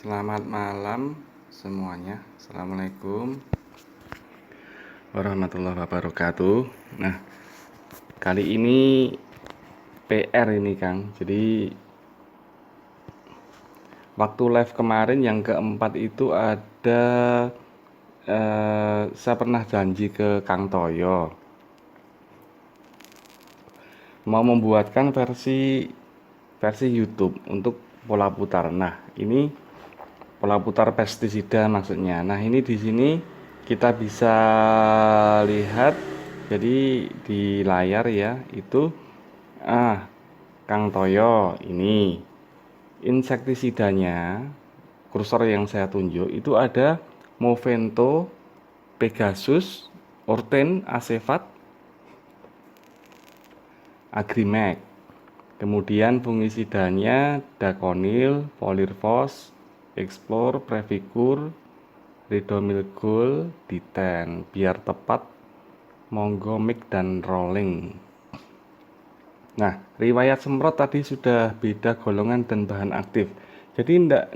Selamat malam semuanya. Assalamualaikum warahmatullahi wabarakatuh. Nah, kali ini PR ini Kang. Jadi waktu live kemarin yang keempat itu ada saya pernah janji ke Kang Toyo mau membuatkan versi YouTube untuk pola putar. Nah, ini pola putar pestisida maksudnya. Nah, ini di sini kita bisa lihat, jadi di layar ya, itu Kang Toyo ini insektisidanya, kursor yang saya tunjuk itu ada Movento, Pegasus, Orten, Acephate, Agrimax. Kemudian fungisidanya Daconil, Polirfos, Explore, Previcur, Ridomil Gold, D10. Biar tepat, monggo mix dan rolling. Nah, riwayat semprot tadi sudah beda golongan dan bahan aktif. Jadi ndak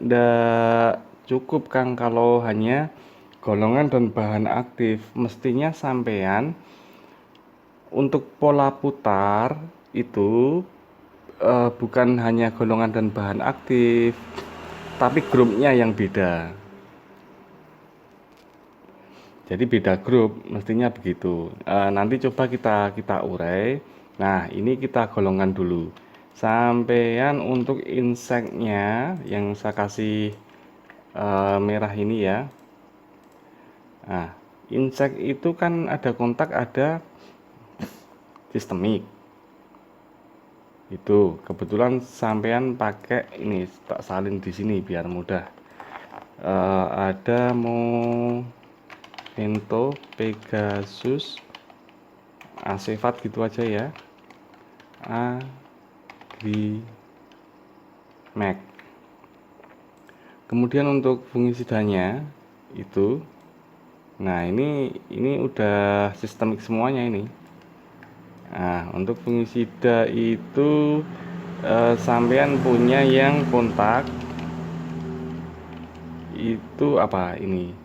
cukup Kang kalau hanya golongan dan bahan aktif. Mestinya sampean untuk pola putar itu bukan hanya golongan dan bahan aktif, tapi grupnya yang beda. Jadi beda grup, mestinya begitu. Nanti coba kita urai. Nah, ini kita golongan dulu. Sampean untuk inseknya yang saya kasih merah ini ya. Nah, insek itu kan ada kontak, ada sistemik. Itu kebetulan sampean pakai ini, tak salin di sini biar mudah. Ada Movento, Pegasus, Acephate gitu aja ya. Agrimax. Kemudian untuk fungisidanya itu, nah ini udah sistemik semuanya ini. Nah, untuk fungisida itu sampean punya yang kontak itu apa ini?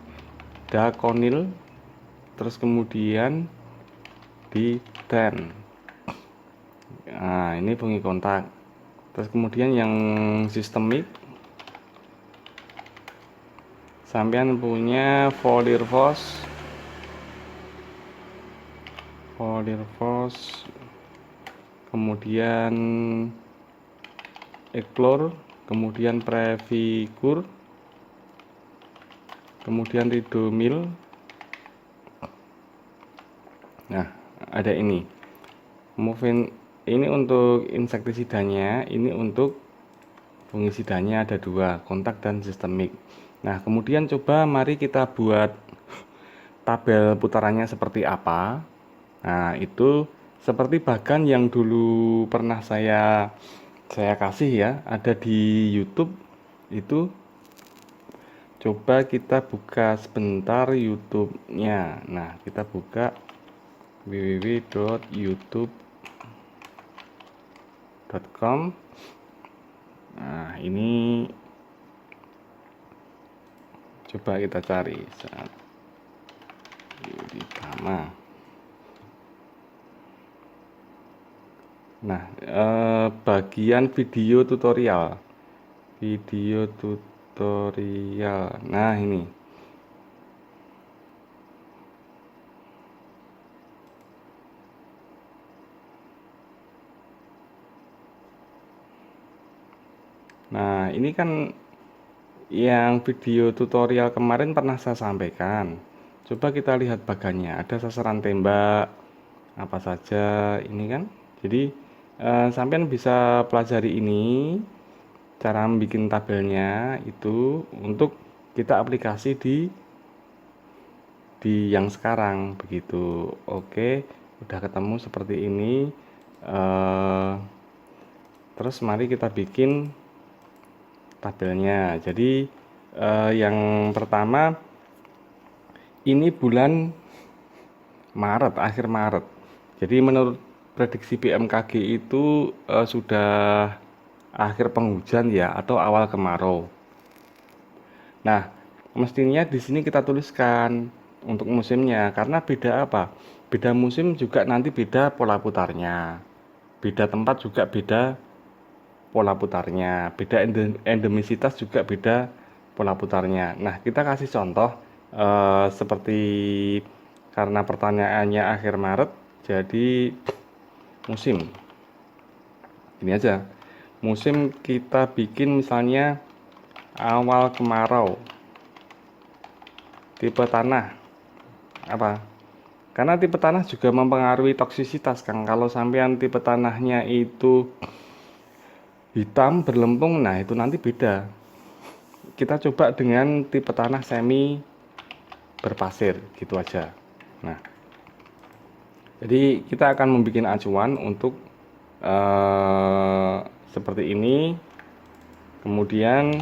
Daconil, terus kemudian D10. Nah, ini fungi kontak. Terus kemudian yang sistemik sampean punya Polirfos, kemudian Explore, kemudian Previcur, kemudian Ridomil. Nah, ada ini ini untuk insektisidanya, ini untuk fungisidanya ada dua, kontak dan sistemik. Nah, kemudian coba mari kita buat tabel putarannya seperti apa. Nah, itu seperti bagan yang dulu pernah saya kasih ya, ada di YouTube itu. Coba kita buka sebentar YouTube-nya. Nah, kita buka www.youtube.com. Nah, ini coba kita cari saat Yuditama. Nah, bagian video tutorial. Nah, ini. Nah, ini kan yang video tutorial kemarin pernah saya sampaikan. Coba kita lihat bagannya. Ada sasaran tembak apa saja ini kan. Jadi sampean bisa pelajari ini cara bikin tabelnya itu untuk kita aplikasi di yang sekarang begitu. Oke, udah ketemu seperti ini. Terus mari kita bikin tabelnya. Jadi yang pertama ini bulan Maret, akhir Maret. Jadi menurut prediksi BMKG itu sudah akhir penghujan ya, atau awal kemarau. Nah, mestinya di sini kita tuliskan untuk musimnya, karena beda apa? Beda musim juga nanti beda pola putarnya. Beda tempat juga beda pola putarnya. Beda endemisitas juga beda pola putarnya. Nah, kita kasih contoh seperti karena pertanyaannya akhir Maret, jadi musim. Ini aja. Musim kita bikin misalnya awal kemarau. Tipe tanah apa? Karena tipe tanah juga mempengaruhi toksisitas, Kang. Kalau sampean tipe tanahnya itu hitam berlempung, nah itu nanti beda. Kita coba dengan tipe tanah semi berpasir, gitu aja. Nah, jadi kita akan membuat acuan untuk seperti ini. Kemudian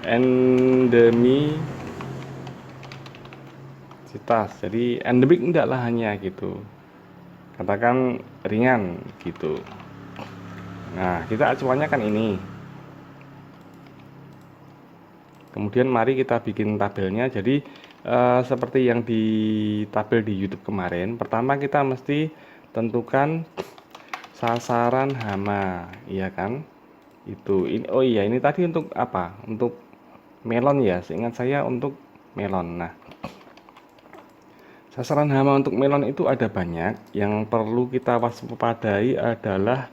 endemisitas. Jadi endemik enggak lahannya gitu. Katakan ringan gitu. Nah, kita acuannya kan ini. Kemudian mari kita bikin tabelnya. Jadi seperti yang di tabel di YouTube kemarin, pertama kita mesti tentukan sasaran hama, iya kan? Itu ini, oh iya, ini tadi untuk apa? Untuk melon ya, seingat saya untuk melon. Nah, sasaran hama untuk melon itu ada banyak. Yang perlu kita waspadai adalah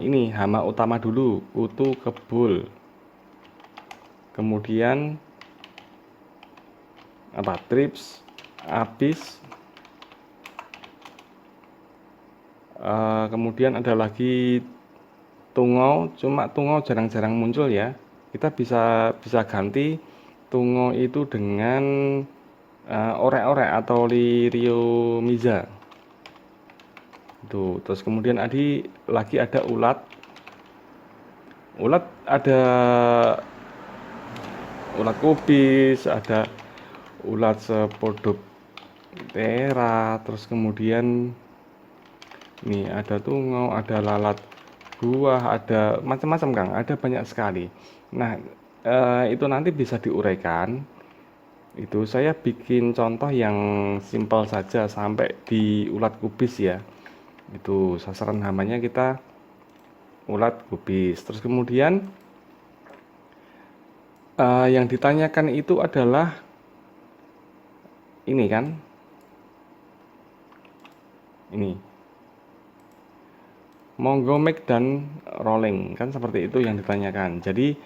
ini hama utama dulu, kutu kebul. Kemudian apa? Trips, apis. Kemudian ada lagi tungau, cuma tungau jarang-jarang muncul ya. Kita bisa ganti tungau itu dengan orek-orek atau liriomiza. Tuh, terus kemudian lagi ada ulat. Ulat ada ulat kubis, ada ulat spodoptera, terus kemudian ini ada tungau, ada lalat buah, ada macam-macam Kang, ada banyak sekali. Nah, itu nanti bisa diuraikan. Itu saya bikin contoh yang simpel saja sampai di ulat kubis ya. Itu sasaran hamanya kita ulat kubis. Terus kemudian yang ditanyakan itu adalah ini kan, ini monggo make dan rolling kan, seperti itu yang ditanyakan. Jadi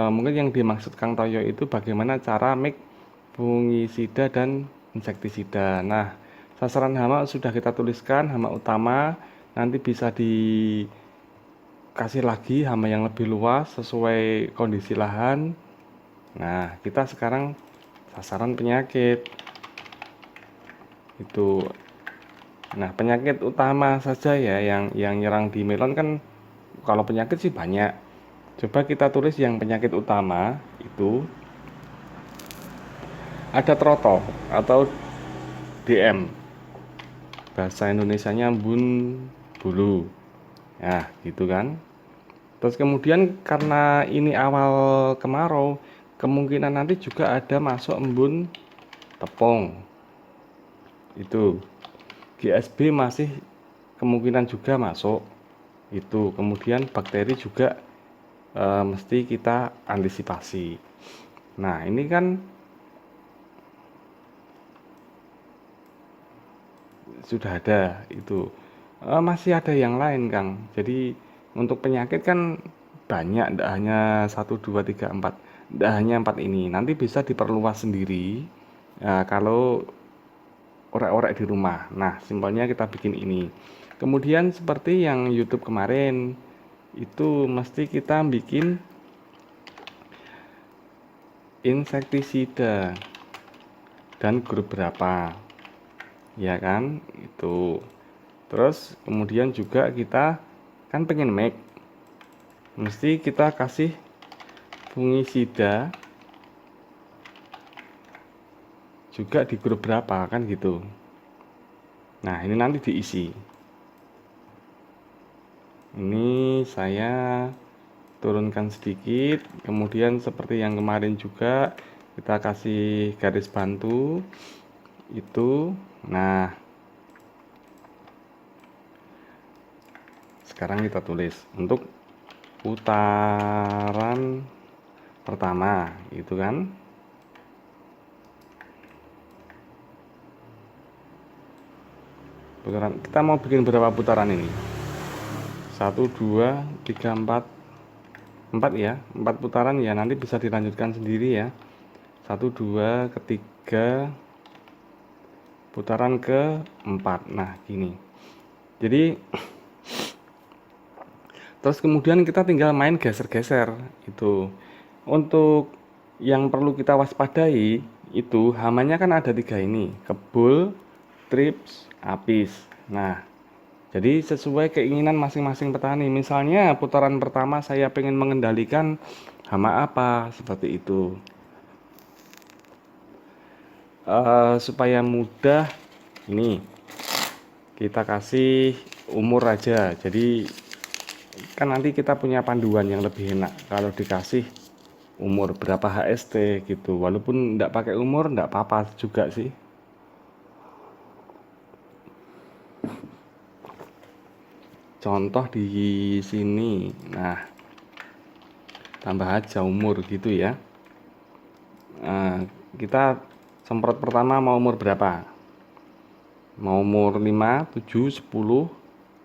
mungkin yang dimaksud Kang Toyo itu bagaimana cara make fungisida dan insektisida. Nah, sasaran hama sudah kita tuliskan, hama utama, nanti bisa dikasih lagi hama yang lebih luas sesuai kondisi lahan. Nah, kita sekarang sasaran penyakit itu. Nah, penyakit utama saja ya yang nyerang di melon kan, kalau penyakit sih banyak. Coba kita tulis yang penyakit utama itu ada troto atau DM. Bahasa Indonesianya bun bulu. Nah, gitu kan. Terus kemudian karena ini awal kemarau, kemungkinan nanti juga ada masuk embun tepung. Itu. GSB masih kemungkinan juga masuk. Itu. Kemudian bakteri juga mesti kita antisipasi. Nah, ini kan sudah ada itu. Masih ada yang lain, Kang. Jadi untuk penyakit kan banyak, tidak hanya 1, 2, 3, 4. Tidak hanya 4 ini. Nanti bisa diperluas sendiri kalau orek-orek di rumah. Nah, simpelnya kita bikin ini. Kemudian seperti yang YouTube kemarin, itu mesti kita bikin insektisida dan grup berapa. Ya kan? Itu. Terus kemudian juga kita kan pengen make, mesti kita kasih fungisida juga di grup berapa kan gitu. Nah, ini nanti diisi. Ini saya turunkan sedikit, kemudian seperti yang kemarin juga kita kasih garis bantu itu. Nah, sekarang kita tulis untuk putaran pertama itu kan. Putaran, kita mau bikin berapa putaran ini? 1 2 3 4 ya, 4 putaran ya, nanti bisa dilanjutkan sendiri ya. 1 2 ketiga putaran keempat. Nah gini, jadi terus kemudian kita tinggal main geser-geser itu. Untuk yang perlu kita waspadai itu hamanya kan ada 3 ini, kebul, trips, apis. Nah, jadi sesuai keinginan masing-masing petani. Misalnya putaran pertama saya pengen mengendalikan hama apa, seperti itu. Supaya mudah, ini kita kasih umur aja. Jadi kan nanti kita punya panduan yang lebih enak kalau dikasih umur berapa HST gitu. Walaupun enggak pakai umur enggak apa-apa juga sih. Contoh di sini. Nah, tambah aja umur gitu ya. Kita semprot pertama mau umur berapa? Mau umur 5, 7, 10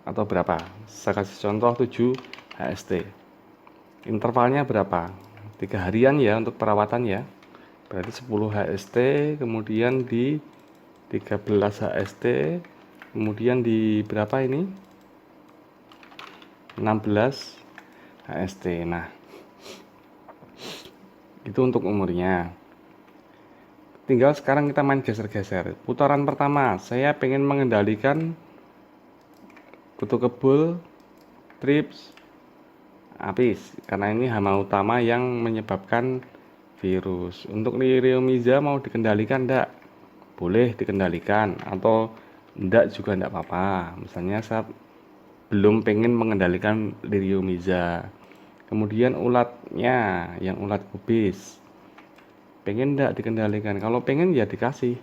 atau berapa? Saya kasih contoh 7 HST. Intervalnya berapa? 3 harian ya untuk perawatan ya. Berarti 10 HST, kemudian di 13 HST, kemudian di berapa ini? 16 HST. Nah, itu untuk umurnya. Tinggal sekarang kita main geser-geser. Putaran pertama, saya pengen mengendalikan kutu kebul, trips, apis, karena ini hama utama yang menyebabkan virus. Untuk Liriomiza mau dikendalikan enggak? Boleh dikendalikan, atau enggak juga enggak apa-apa. Misalnya saya belum pengen mengendalikan Liriomiza. Kemudian ulatnya, yang ulat kubis, pengen enggak dikendalikan? Kalau pengen ya dikasih.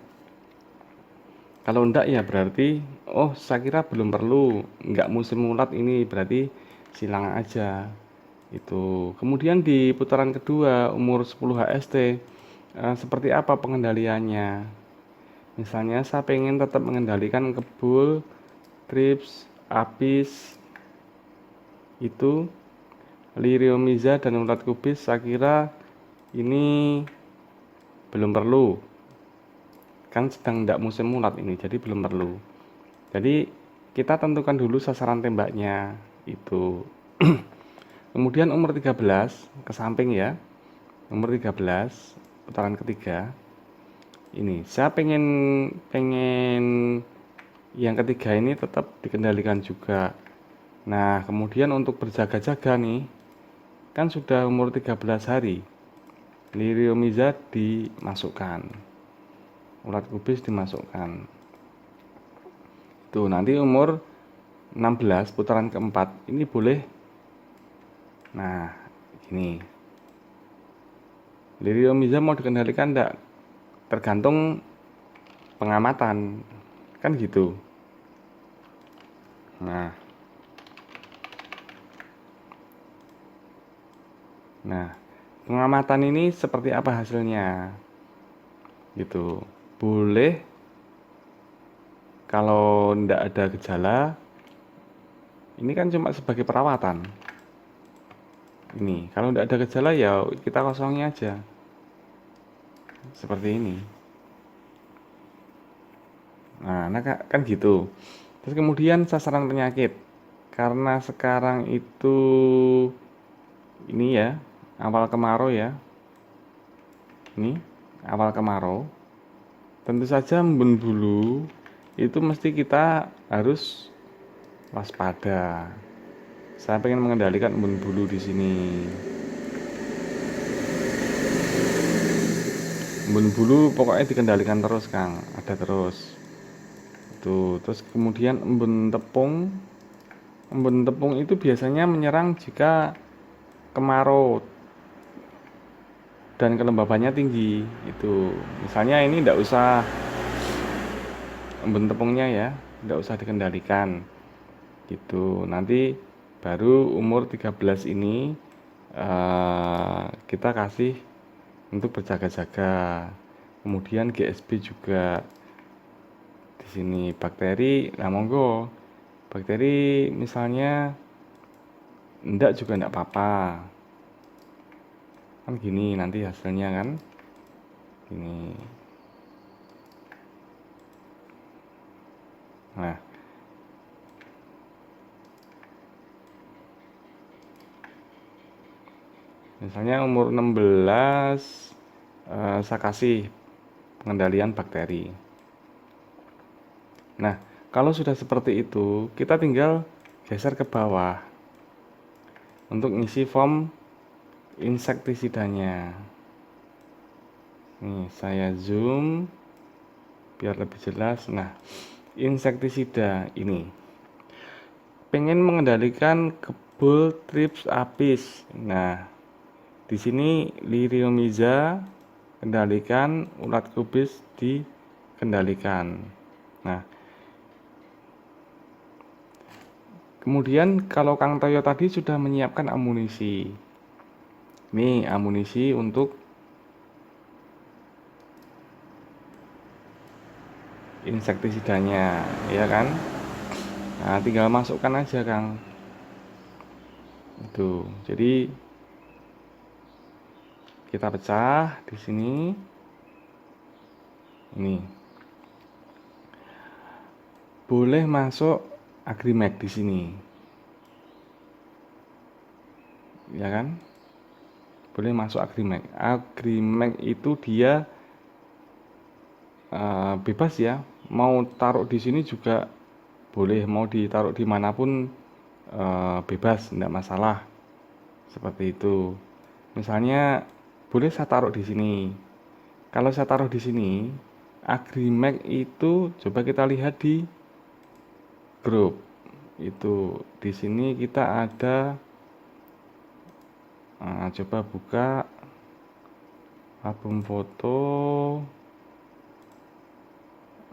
Kalau enggak ya berarti, oh saya kira belum perlu, enggak musim ulat ini, berarti silang aja. Itu. Kemudian di putaran kedua umur 10 HST, seperti apa pengendaliannya? Misalnya saya pengen tetap mengendalikan kebul, trips, apis, itu Liriomiza dan ulat kubis, saya kira ini belum perlu, kan sedang tidak musim ulat ini, jadi belum perlu. Jadi kita tentukan dulu sasaran tembaknya itu. Kemudian umur 13 ke samping ya, umur 13 putaran ketiga ini saya pengen yang ketiga ini tetap dikendalikan juga. Nah kemudian untuk berjaga-jaga nih, kan sudah umur 13 hari, Liriomiza dimasukkan, ulat kubis dimasukkan. Tuh nanti umur 16 putaran keempat ini boleh. Nah gini, Liriomiza mau dikendalikan enggak? Tergantung pengamatan, kan gitu. Nah, pengamatan ini seperti apa hasilnya? Gitu. Boleh kalau ndak ada gejala, ini kan cuma sebagai perawatan. Ini, kalau ndak ada gejala ya kita kosongin aja. Seperti ini. Nah, kan gitu. Terus kemudian sasaran penyakit. Karena sekarang itu ini ya, awal kemarau ya. Ini awal kemarau. Tentu saja embun bulu itu mesti kita harus waspada. Saya pengen mengendalikan embun bulu di sini. Embun bulu pokoknya dikendalikan terus, Kang. Ada terus. Tuh, terus kemudian embun tepung. Embun tepung itu biasanya menyerang jika kemarau dan kelembabannya tinggi. Itu misalnya ini tidak usah embun tepungnya ya, tidak usah dikendalikan gitu. Nanti baru umur 13 ini kita kasih untuk berjaga-jaga. Kemudian GSB juga di sini bakteri. Nah monggo bakteri misalnya enggak juga enggak apa-apa. Kan gini nanti hasilnya kan gini. Nah misalnya umur 16 saya kasih pengendalian bakteri. Nah kalau sudah seperti itu kita tinggal geser ke bawah untuk ngisi form insektisidanya. Nih saya zoom biar lebih jelas. Nah insektisida ini pengen mengendalikan kebul trips apis. Nah di sini Liriomiza kendalikan, ulat kubis dikendalikan. Nah kemudian kalau Kang Toyo tadi sudah menyiapkan amunisi. Nih amunisi untuk insektisidanya ya kan. Nah tinggal masukkan aja Kang. Itu jadi kita pecah di sini. Ini boleh masuk Agrimek di sini ya kan, boleh masuk Agrimek. Agrimek itu dia bebas ya, mau taruh di sini juga boleh, mau ditaruh dimanapun bebas, tidak masalah seperti itu. Misalnya boleh saya taruh di sini. Kalau saya taruh di sini Agrimek itu coba kita lihat di grup itu. Di sini kita ada coba buka album foto,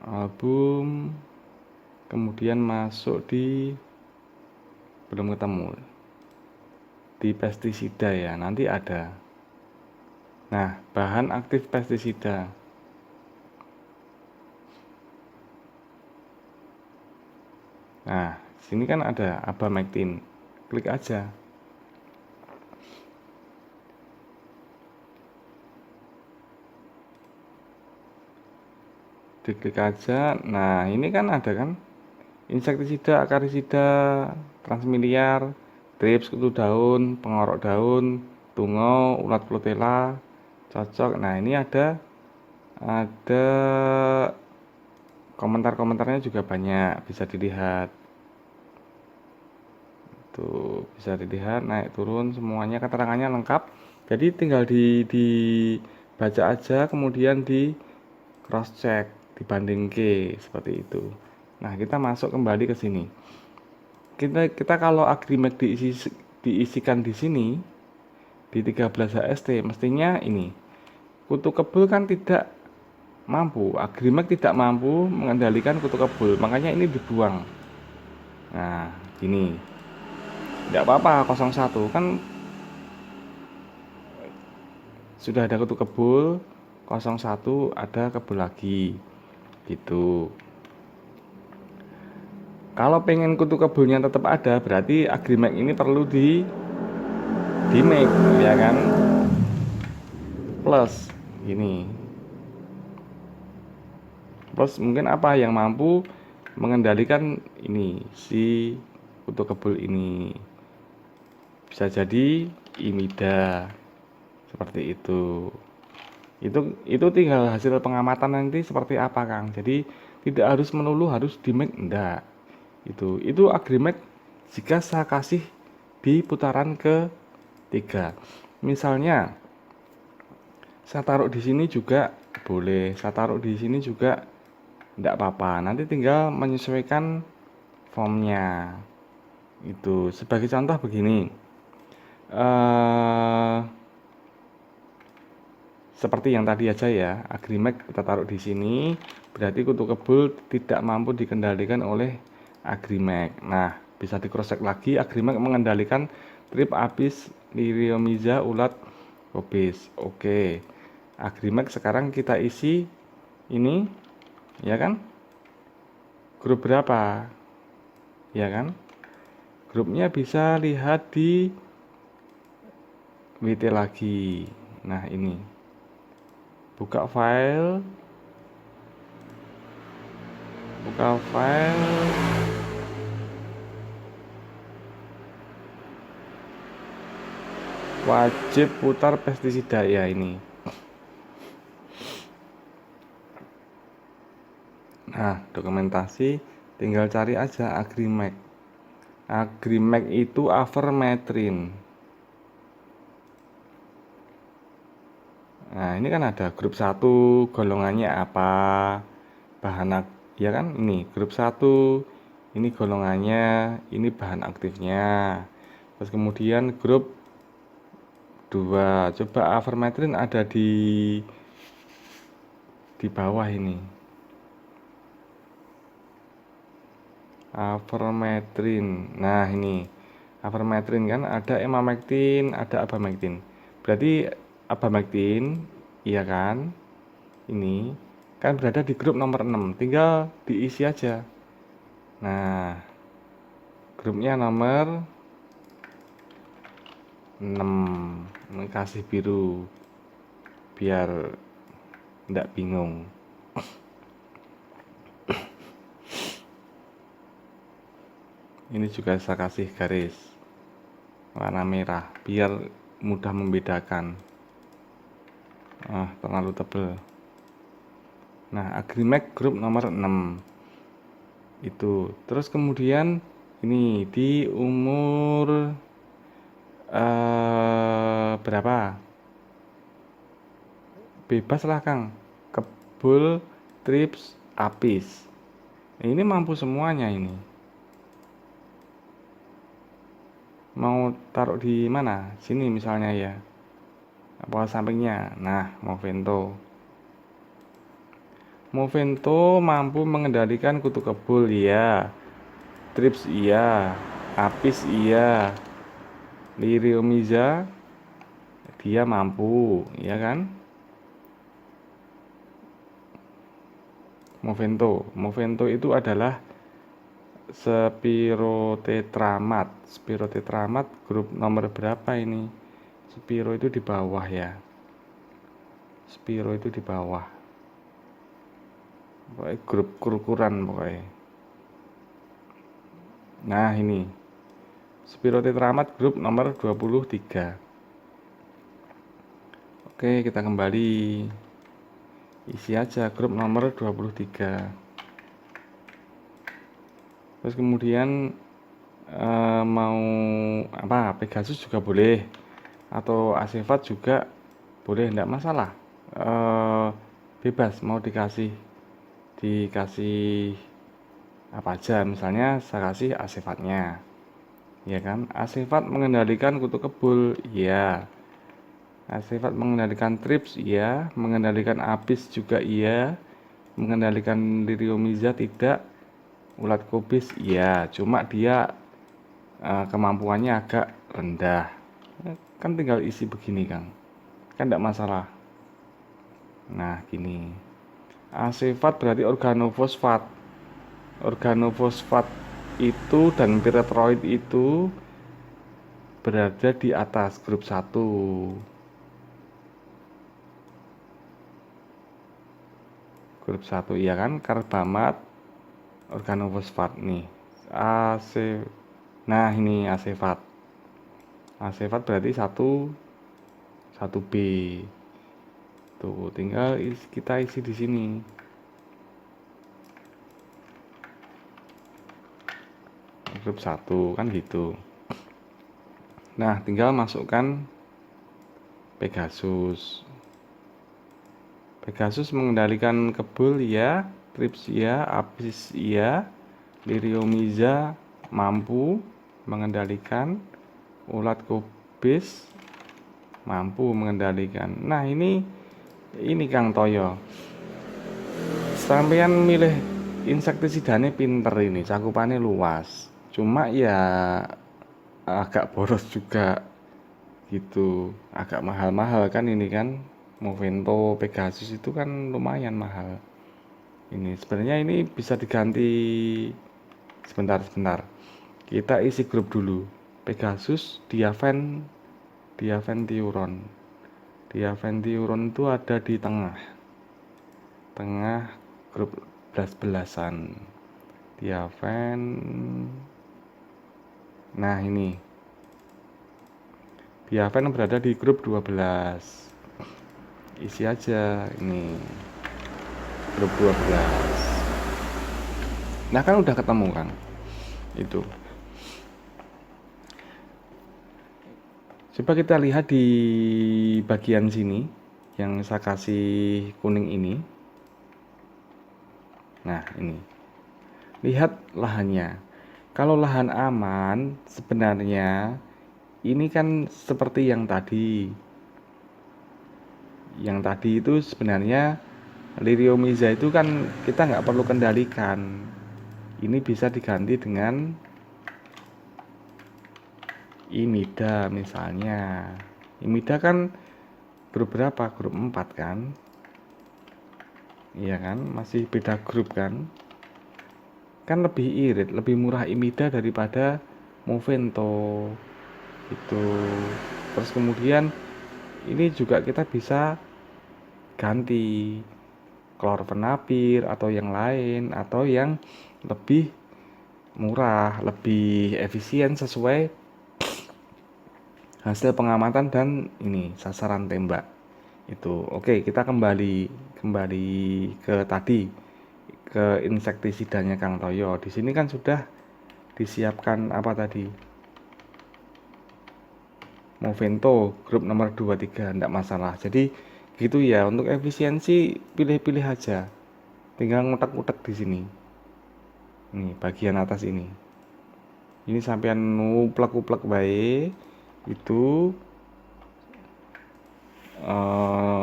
album, kemudian masuk di belum ketemu di pestisida ya, nanti ada. Nah bahan aktif pestisida. Nah sini kan ada abamectin, klik aja. Diklik aja. Nah ini kan ada kan insektisida, akarisida, transmiliar, trips, kutu daun, pengorok daun, tungau, ulat protela, cocok. Nah ini ada komentar-komentarnya juga banyak, bisa dilihat. Tuh bisa dilihat naik turun semuanya, keterangannya lengkap. Jadi tinggal dibaca aja, kemudian di cross check, dibanding ke seperti itu. Nah kita masuk kembali ke sini. Kita kalau Agrimek diisikan di sini di 13 HST mestinya ini kutu kebul kan tidak mampu, Agrimek tidak mampu mengendalikan kutu kebul, makanya ini dibuang. Nah gini tidak apa-apa 01 kan sudah ada kutu kebul, 01 ada kebul lagi gitu. Kalau pengen kutu kebulnya tetap ada, berarti Agrimek ini perlu di make ya kan, plus gini, plus mungkin apa yang mampu mengendalikan ini si kutu kebul ini, bisa jadi imida seperti itu. Itu tinggal hasil pengamatan nanti seperti apa Kang. Jadi tidak harus melulu harus di make, enggak. Itu Agrimek jika saya kasih di putaran ke-3. Misalnya saya taruh di sini juga boleh, saya taruh di sini juga enggak apa-apa. Nanti tinggal menyesuaikan formnya. Itu sebagai contoh begini. eh, seperti yang tadi aja ya, Agrimax kita taruh di sini, berarti kutu kebul tidak mampu dikendalikan oleh Agrimax. Nah, bisa di cross check lagi, Agrimax mengendalikan trip, apis, liriomiza, ulat, kobis. Oke, Agrimax sekarang kita isi ini, ya kan? Grup berapa? Ya kan? Grupnya bisa lihat di WT lagi. Nah, ini. Buka file, wajib putar pestisida ya ini. Nah, dokumentasi tinggal cari aja Agrimax. Agrimax itu avermetrin. Nah, ini kan ada grup 1 golongannya apa? Bahan ya kan? Ini grup 1. Ini golongannya, ini bahan aktifnya. Terus kemudian grup 2. Coba avermetrin ada di bawah ini. Avermetrin. Nah, ini avermetrin kan ada emamectin, ada abamectin. Berarti abamectin, iya kan? Ini kan berada di grup nomor 6. Tinggal diisi aja. Nah, grupnya nomor 6. Kasih biru biar enggak bingung. Ini juga saya kasih garis warna merah biar mudah membedakan. Terlalu tebal. Nah, Agrimax grup nomor 6 itu. Terus kemudian ini di umur berapa? Bebas lah Kang. Kebul, trips, apis. Ini mampu semuanya ini. Mau taruh di mana? Sini misalnya ya. Apa sampingnya? Nah, Movento mampu mengendalikan kutu kebul ya. Trips iya, apis iya. Liriomiza dia mampu, ya kan? Movento itu adalah Spirotetramat. Spirotetramat grup nomor berapa ini? Spiro itu di bawah ya. Spiro itu di bawah. Pokoknya grup kurukuran pokoknya. Nah, ini. Spirotetramat grup nomor 23. Oke, kita kembali. Isi aja grup nomor 23. Terus kemudian mau apa? Pegasus juga boleh, atau Acefat juga boleh, enggak masalah. Bebas mau dikasih apa aja, misalnya saya kasih Acefatnya, ya kan? Acefat mengendalikan kutu kebul, iya. Acefat mengendalikan trips, iya. Mengendalikan apis juga iya. Mengendalikan liriomiza tidak. Ulat kobis, iya. Cuma dia kemampuannya agak rendah. Kan tinggal isi begini Kang, kan tidak masalah. Nah gini, Acefat berarti organofosfat. Organofosfat itu dan piretroid itu berada di atas grup 1. Grup 1 iya kan, karbamat, organofosfat nih. Nah ini Acefat. Acefat berarti 1B. Tuh, tinggal kita isi di sini. Grup 1 kan gitu. Nah, tinggal masukkan Pegasus. Pegasus mengendalikan kebul ya, trips ya, apis ya, liriomiza mampu mengendalikan, ulat base mampu mengendalikan. Nah ini Kang Toyo, sampeyan milih insektisidanya pinter, ini cakupannya luas, cuma ya agak boros juga gitu, agak mahal-mahal kan ini kan. Movento Pegasus itu kan lumayan mahal. Ini sebenarnya ini bisa diganti. Sebentar, kita isi grup dulu. Pegasus Diaventiuron itu ada di tengah grup belas-belasan. Nah ini Diaven berada di grup 12. Isi aja ini grup 12. Nah kan udah ketemu kan itu. Coba kita lihat di bagian sini yang saya kasih kuning ini. Nah ini, lihat lahannya. Kalau lahan aman sebenarnya ini kan seperti yang tadi. Yang tadi itu sebenarnya Liriomiza itu kan kita nggak perlu kendalikan. Ini bisa diganti dengan Imida misalnya. Imida kan grup berapa? Grup 4 kan? Iya kan? Masih beda grup kan? Kan lebih irit, lebih murah Imida daripada Movento. Itu. Terus kemudian ini juga kita bisa ganti Chlorvenapir atau yang lain, atau yang lebih murah, lebih efisien sesuai hasil pengamatan dan ini sasaran tembak itu. Oke, kita kembali ke tadi, ke insektisidanya Kang Toyo. Di sini kan sudah disiapkan apa tadi, Movento grup nomor 23, enggak masalah. Jadi gitu ya, untuk efisiensi pilih-pilih aja, tinggal ngutek-ngutek di sini. Nih bagian atas ini sampean uplek-uplek baik itu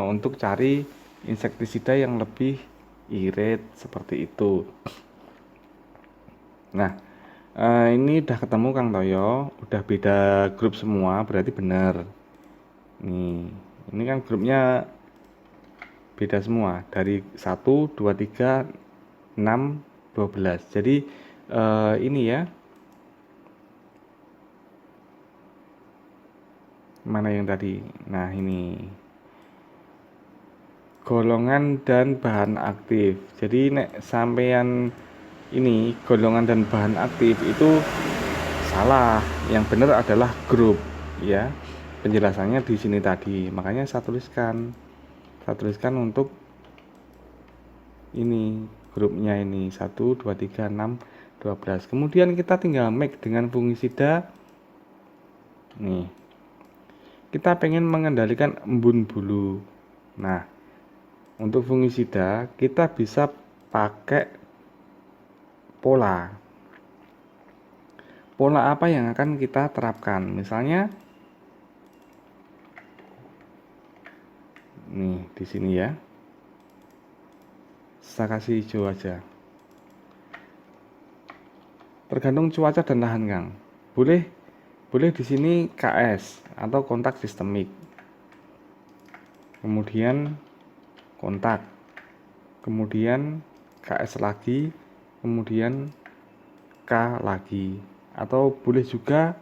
untuk cari insektisida yang lebih irit seperti itu. Nah ini udah ketemu Kang Toyo, udah beda grup semua, berarti benar. Ini kan grupnya beda semua dari 1, 2, 3, 6, 12. Jadi ini ya, mana yang tadi. Nah ini golongan dan bahan aktif. Jadi nek sampean ini golongan dan bahan aktif itu salah. Yang benar adalah grup ya. Penjelasannya di sini tadi. Makanya saya tuliskan untuk ini grupnya ini 1, 2, 3, 6, 12. Kemudian kita tinggal make dengan fungisida. Nih, kita pengen mengendalikan embun bulu. Nah, untuk fungisida kita bisa pakai pola apa yang akan kita terapkan. Misalnya nih di sini ya, saya kasih hijau aja, tergantung cuaca dan lahan Kang. Boleh di sini KS atau kontak sistemik, kemudian kontak, kemudian KS lagi, kemudian K lagi, atau boleh juga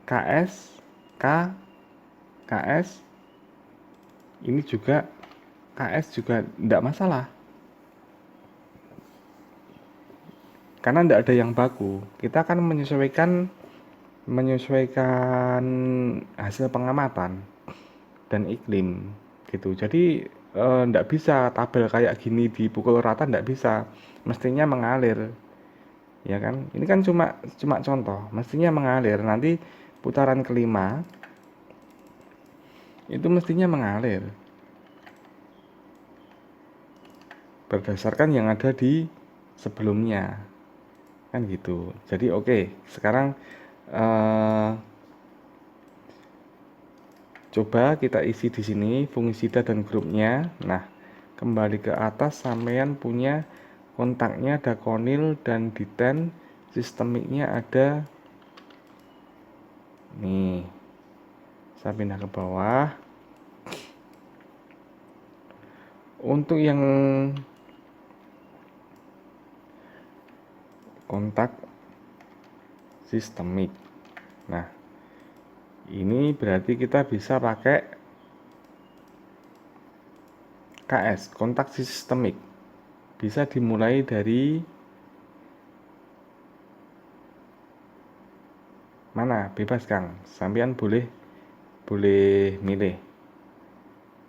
KS K KS ini juga KS juga tidak masalah, karena tidak ada yang baku. Kita akan menyesuaikan hasil pengamatan dan iklim gitu. Jadi tidak bisa tabel kayak gini dipukul rata, tidak bisa, mestinya mengalir ya kan. Ini kan cuma contoh, mestinya mengalir. Nanti putaran kelima itu mestinya mengalir berdasarkan yang ada di sebelumnya kan gitu. Jadi oke, sekarang eh, coba kita isi di sini fungisida dan grupnya. Nah, kembali ke atas sampean punya kontaknya ada konil dan diten, sistemiknya ada nih. Saya pindah ke bawah. Untuk yang kontak sistemik. Nah, ini berarti kita bisa pakai KS, kontak sistemik. Bisa dimulai dari mana? Bebas, Kang. Sampean boleh milih.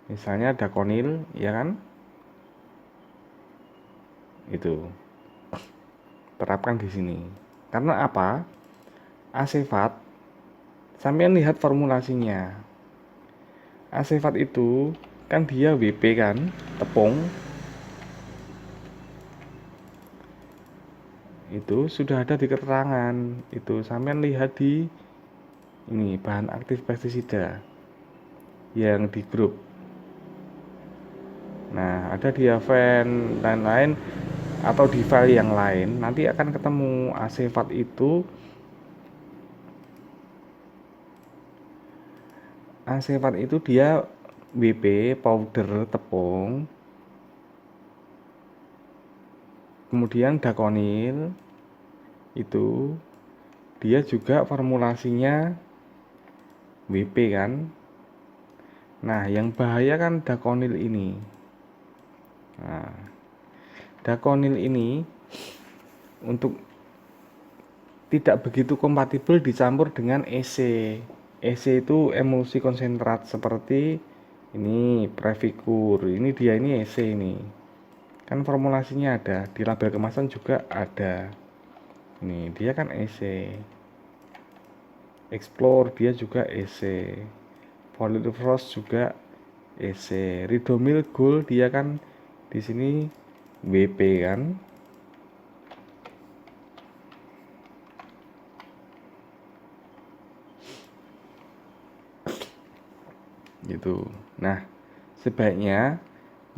Misalnya ada konil, ya kan? Itu. Terapkan di sini. Karena apa? Asefat, sampean lihat formulasinya. Asefat itu kan dia WP kan, tepung. Itu sudah ada di keterangan. Itu sampean lihat di ini bahan aktif pestisida yang di grup. Nah, ada di Aven lain-lain atau di file yang lain nanti akan ketemu asefat itu. Asefat itu dia WP powder tepung, kemudian dakonil itu dia juga formulasinya WP kan. Nah, yang bahaya kan dakonil ini. Nah, dakonil ini untuk tidak begitu kompatibel dicampur dengan EC. EC itu emulsi konsentrat seperti ini Previkur. Ini dia ini EC ini. Kan formulasinya ada, di label kemasan juga ada. Ini dia kan EC. Explore dia juga EC. Polydifrost juga EC. Ridomil Gold dia kan di sini WP kan. Gitu. Nah, sebaiknya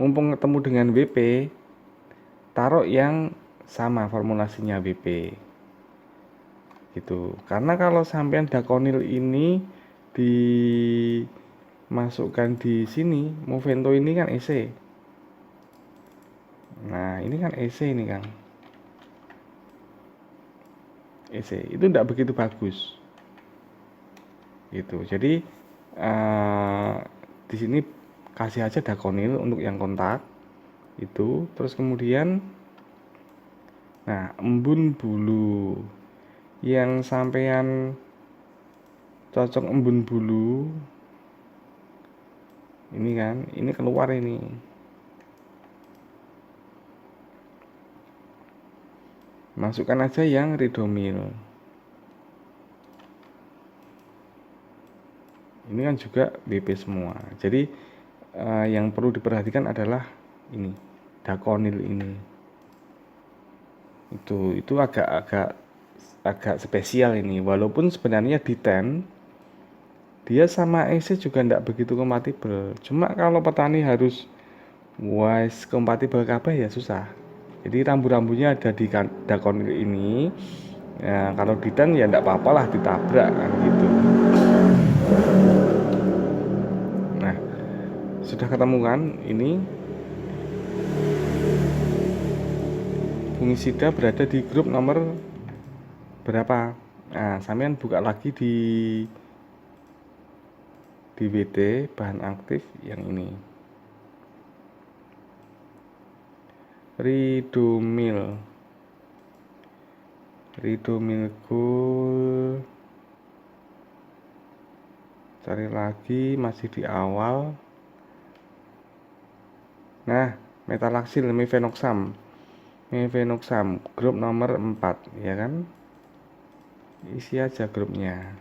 mumpung ketemu dengan WP, taruh yang sama formulasinya WP. Gitu. Karena kalau sampean dakonil ini dimasukkan di sini, Movento ini kan EC. Nah, ini kan EC ini, Kang. EC itu tidak begitu bagus. Gitu. Jadi di sini kasih aja dakonil untuk yang kontak itu, terus kemudian nah embun bulu yang sampean cocok embun bulu ini kan, ini keluar ini masukkan aja yang ridomil. Ini kan juga BP semua. Jadi yang perlu diperhatikan adalah ini dakonil ini. Itu agak spesial ini. Walaupun sebenarnya diten dia sama EC juga tidak begitu kompatibel. Cuma kalau petani harus wise kompatibel kabeh ya susah. Jadi rambu-rambunya ada di dakonil ini. Ya, kalau diten ya tidak apa-apa lah ditabrak kan gitu. Nah, sudah ketemu kan ini fungisida berada di grup nomor berapa. Nah, sampean buka lagi di WD bahan aktif yang ini Ridomil Gold, cari lagi masih di awal. Nah, metalaksil mefenoxam grup nomor 4 ya kan, isi aja grupnya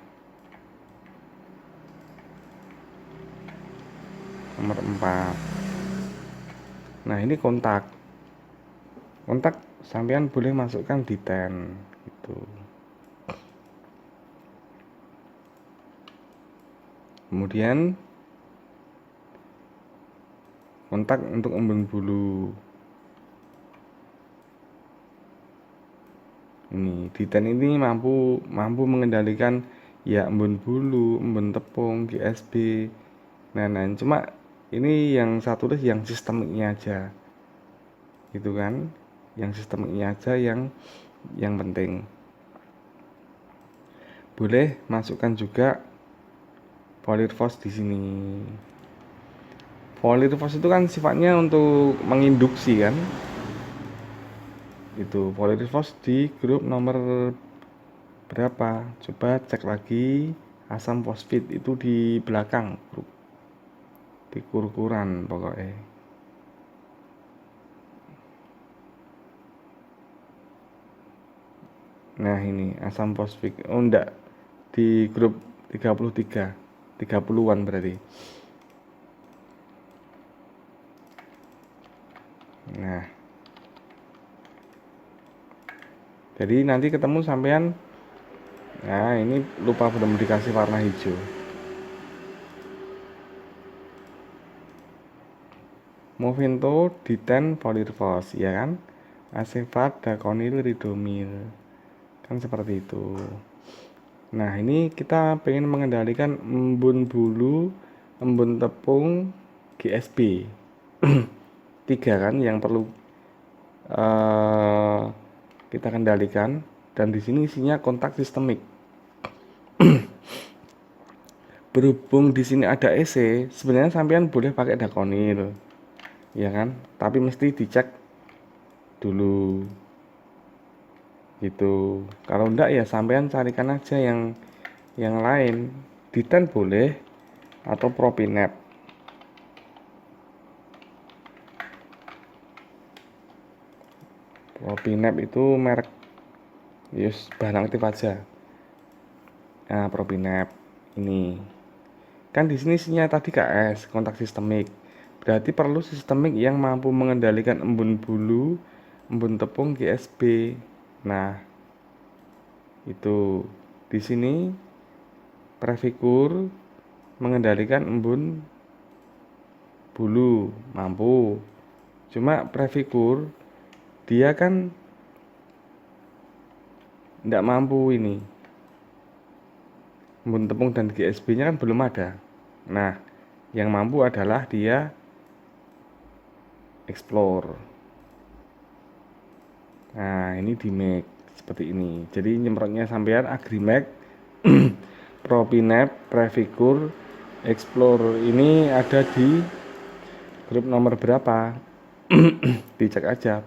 nomor 4. Nah, ini kontak sampean boleh masukkan diten Tuh. Kemudian kontak untuk embun bulu. Ini D10 ini mampu mengendalikan ya embun bulu, embun tepung, GSB, lain-lain. Cuma ini yang satu tulis yang sistemiknya aja, gitu kan? Yang sistemiknya aja yang penting. Boleh masukkan juga Polyrfos di sini. Polyrfos itu kan sifatnya untuk menginduksi kan? Itu Polyrfos di grup nomor berapa? Coba cek lagi. Asam fosfit itu di belakang grup, di kur-kuran pokoknya. Nah ini asam fosfik. Oh enggak, di grup 33, 30-an berarti. Nah, jadi nanti ketemu sampean. Nah ini lupa belum dikasih warna hijau. Movinto D10 Polyrfos, ya kan? Asefat dakonil ridomil, kan seperti itu. Nah ini kita pengen mengendalikan embun bulu, embun tepung, GSB. 3 kan yang perlu kita kendalikan, dan di sini isinya kontak sistemik. Berhubung di sini ada EC, sebenarnya sampean boleh pakai dakonil, ya kan? Tapi mesti dicek dulu, gitu. Kalau enggak ya sampean carikan aja yang lain. D10 boleh atau Propinep. Propinep itu merek bahan aktif aja. Nah, Propinep ini kan di sini isinya tadi KS, kontak sistemik. Berarti perlu sistemik yang mampu mengendalikan embun bulu, embun tepung, GSB. Nah, itu di sini Previkur mengendalikan embun bulu mampu. Cuma Previkur dia kan tidak mampu ini. Embun tepung dan GSB-nya kan belum ada. Nah, yang mampu adalah dia explore. Nah, ini di Mac seperti ini. Jadi nyemprotnya sampean Agrimax, Propinep, Previkur, Explore. Ini ada di grup nomor berapa? Dicek aja.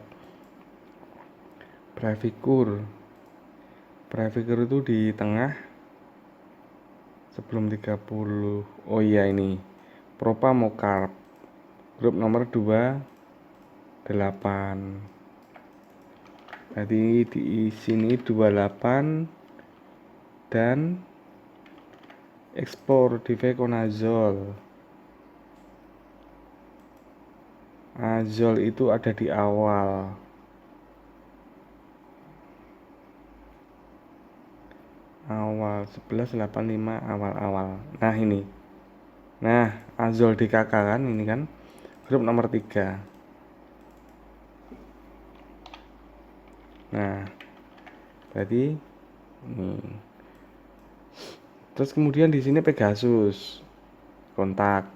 Previkur. Previkur itu di tengah sebelum 30. Oh iya ini. Propamocarb. Grup nomor 28. Jadi di sini 28 dan ekspor difeconazole. Azol itu ada di awal. Awal 1185 awal-awal. Nah, ini. Nah, azol DKK kan ini kan grup nomor 3. Nah, berarti ini. Terus kemudian di sini Pegasus kontak,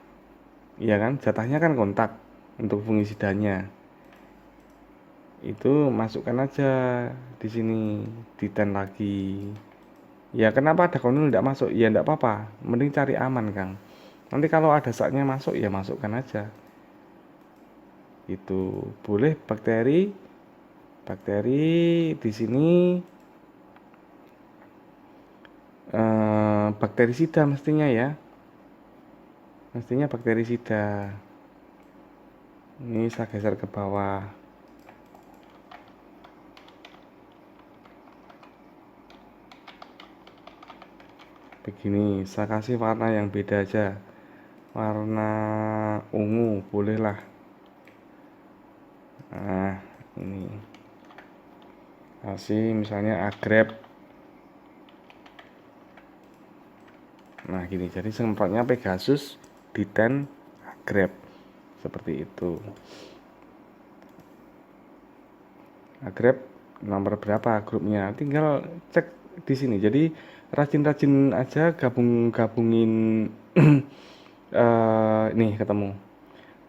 iya kan, jatahnya kan kontak untuk fungisidanya. Itu masukkan aja di sini di 10 lagi. Ya kenapa ada konil tidak masuk? Ya tidak apa-apa, mending cari aman Kang. Nanti kalau ada saatnya masuk ya masukkan aja. Itu boleh bakteri di sini bakterisida mestinya ya. Mestinya bakterisida. Ini saya geser ke bawah. Begini, saya kasih warna yang beda aja. Warna ungu bolehlah. Nah, ini. Kasih misalnya agrep. Nah gini, jadi semprotnya Pegasus D10 agrep seperti itu. Agrep nomor berapa grupnya, tinggal cek di sini. Jadi rajin-rajin aja gabungin nih ketemu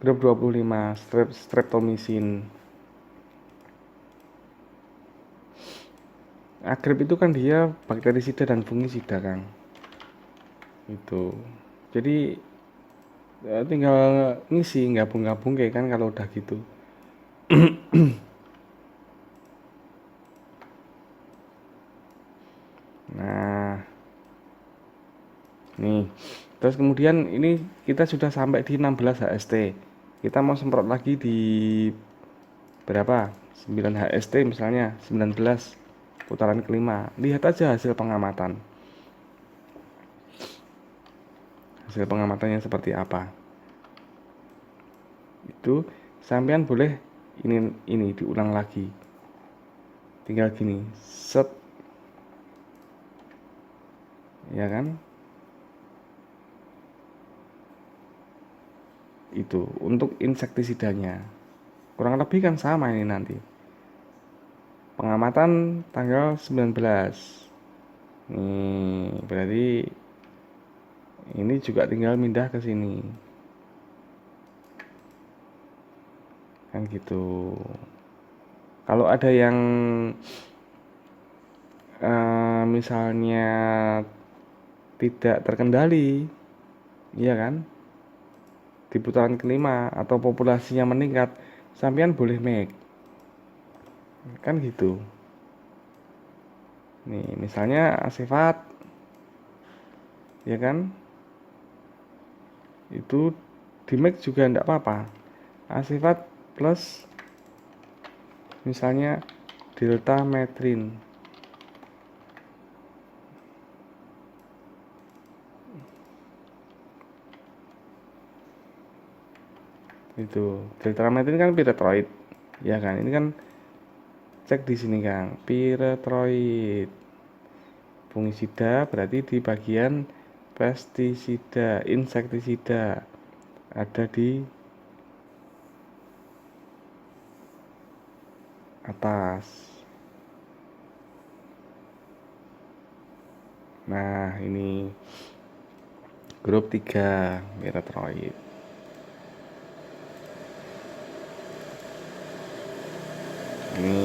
grup 25 streptomycin. Agrep itu kan dia bakterisida dan fungisida kan. Itu. Jadi tinggal ngisi gabung-gabung kayak kan kalau udah gitu. Nah, nih. Terus kemudian ini kita sudah sampai di 16 HST. Kita mau semprot lagi di berapa? 9 HST misalnya, 19 putaran kelima. Lihat aja hasil pengamatan. Hasil pengamatannya seperti apa. Itu sampean boleh ini diulang lagi. Tinggal gini, set. Ya kan? Itu untuk insektisidanya. Kurang lebih kan sama ini nanti. Pengamatan tanggal 19. Nih, berarti ini juga tinggal pindah ke sini. Kan gitu. Kalau ada yang misalnya tidak terkendali, iya kan? Di putaran kelima atau populasinya meningkat, sampean boleh make. Kan gitu. Nih, misalnya asifat, ya kan? Itu di make juga enggak apa-apa. Asifat plus misalnya delta metrin. Itu delta metrin kan piretroid, ya kan? Ini kan cek di sini Kang, piretroid. Fungisida berarti di bagian pestisida, insektisida ada di atas. Nah, ini grup 3 piretroid. Ini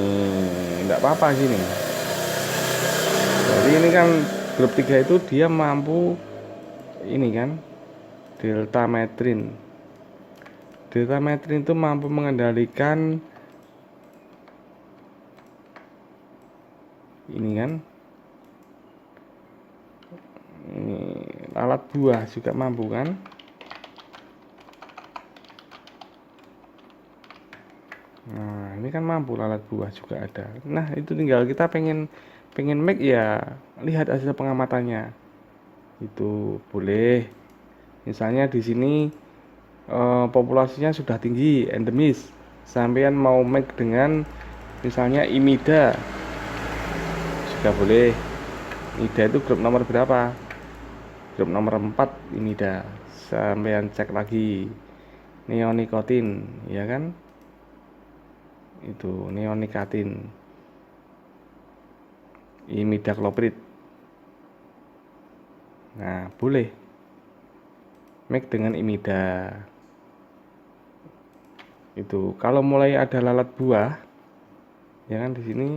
enggak apa-apa gini. Jadi ini kan grup 3 itu dia mampu ini kan delta metrin. Delta metrin itu mampu mengendalikan ini kan, ini lalat buah juga mampu kan. Nah ini kan mampu, lalat buah juga ada. Nah itu tinggal kita pengen make ya, lihat hasil pengamatannya. Itu boleh misalnya di sini populasinya sudah tinggi, endemis, sampean mau make dengan misalnya imida juga boleh. Imida itu grup nomor berapa? Grup nomor 4 imida. Sampean cek lagi neonikotin, ya kan? Itu neonikatin, imidacloprid. Nah boleh make dengan imida. Itu kalau mulai ada lalat buah, ya kan, di sini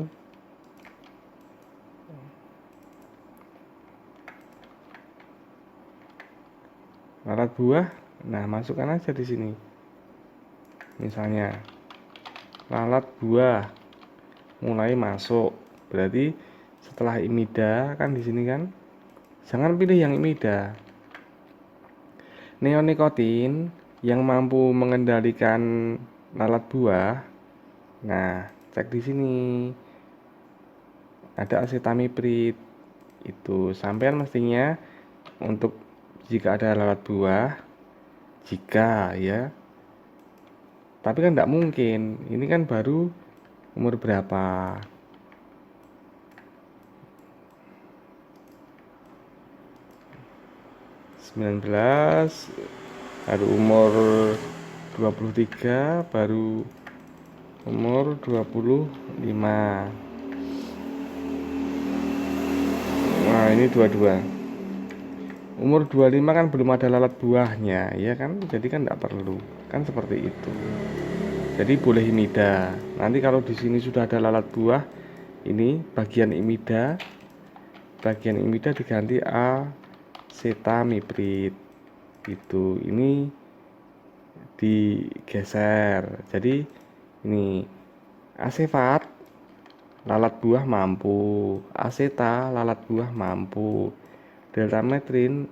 lalat buah. Nah masukkan aja di sini misalnya lalat buah mulai masuk, berarti setelah imida kan di sini kan, jangan pilih yang imida. Neonikotin yang mampu mengendalikan lalat buah. Nah, cek di sini ada acetamiprid. Itu sampean mestinya untuk jika ada lalat buah, jika ya. Tapi kan tidak mungkin. Ini kan baru umur berapa? 19, baru umur 23, baru umur 25. Nah, ini 22. Umur 25 kan belum ada lalat buahnya, ya kan? Jadi kan tidak perlu. Kan seperti itu. Jadi boleh imida. Nanti kalau di sini sudah ada lalat buah, ini bagian imida diganti acetamiprid. Itu. Ini digeser. Jadi ini asefat lalat buah mampu, aseta lalat buah mampu, deltametrin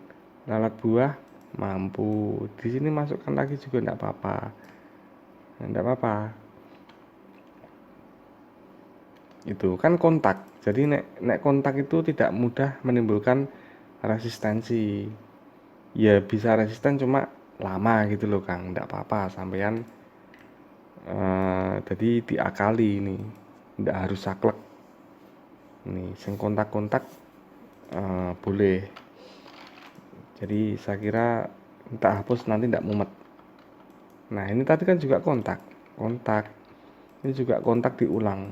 lalat buah mampu. Di sini masukkan lagi juga enggak apa-apa. Itu kan kontak. Jadi nek kontak itu tidak mudah menimbulkan resistensi. Ya bisa resisten cuma lama gitu loh Kang. Enggak apa-apa sampean jadi diakali ini. Enggak harus saklek. Ini sing kontak-kontak boleh. Jadi saya kira tak hapus nanti tidak mumet. Nah ini tadi kan juga kontak. Ini juga kontak diulang.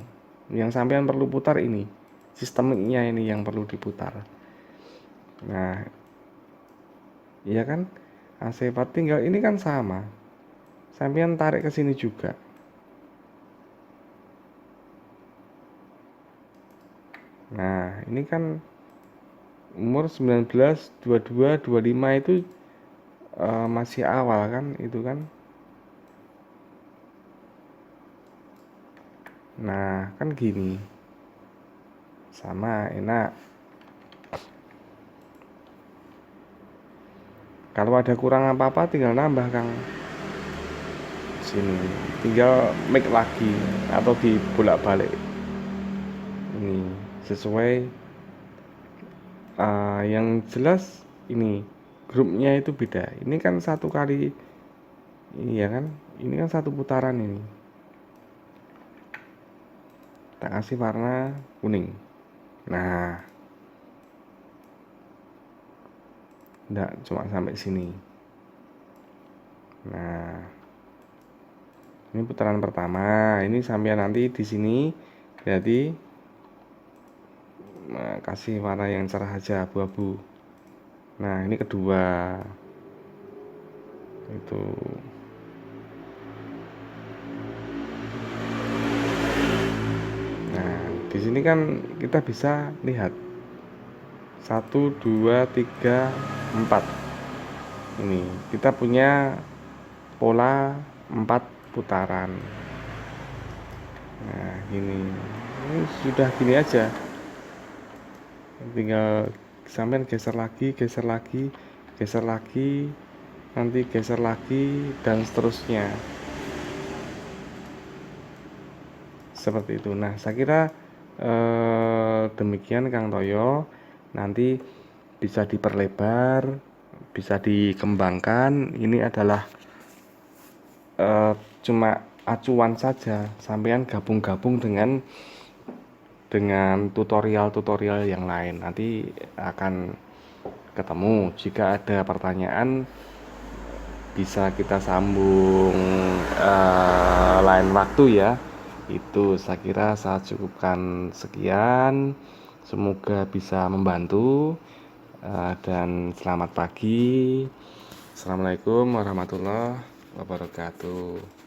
Yang sampean perlu putar ini sistemiknya, ini yang perlu diputar. Nah iya kan, asefat tinggal ini kan sama, sampean tarik ke sini juga. Nah ini kan umur 19, 22, 25 itu masih awal kan, itu kan. Nah kan gini, sama enak. Kalau ada kurang apa-apa tinggal nambah Kang. Sini tinggal make lagi atau dibolak-balik. Ini sesuai yang jelas ini grupnya itu beda. Ini kan satu kali, iya kan? Ini kan satu putaran ini. Tak kasih warna kuning. Nah, enggak cuma sampai sini. Nah, ini putaran pertama. Ini sampai nanti di sini jadi kasih warna yang cerah aja, abu-abu. Nah ini kedua itu. Nah di sini kan kita bisa lihat 1, 2, 3, 4. Ini kita punya pola 4 putaran. Nah ini sudah gini aja, tinggal sampai geser lagi, nanti geser lagi dan seterusnya seperti itu. Nah saya kira demikian Kang Toyo. Nanti bisa diperlebar, bisa dikembangkan. Ini adalah cuma acuan saja, sampean gabung-gabung dengan tutorial-tutorial yang lain. Nanti akan ketemu. Jika ada pertanyaan bisa kita sambung lain waktu ya. Itu saya kira saya cukupkan sekian. Semoga bisa membantu dan selamat pagi. Assalamualaikum warahmatullahi wabarakatuh.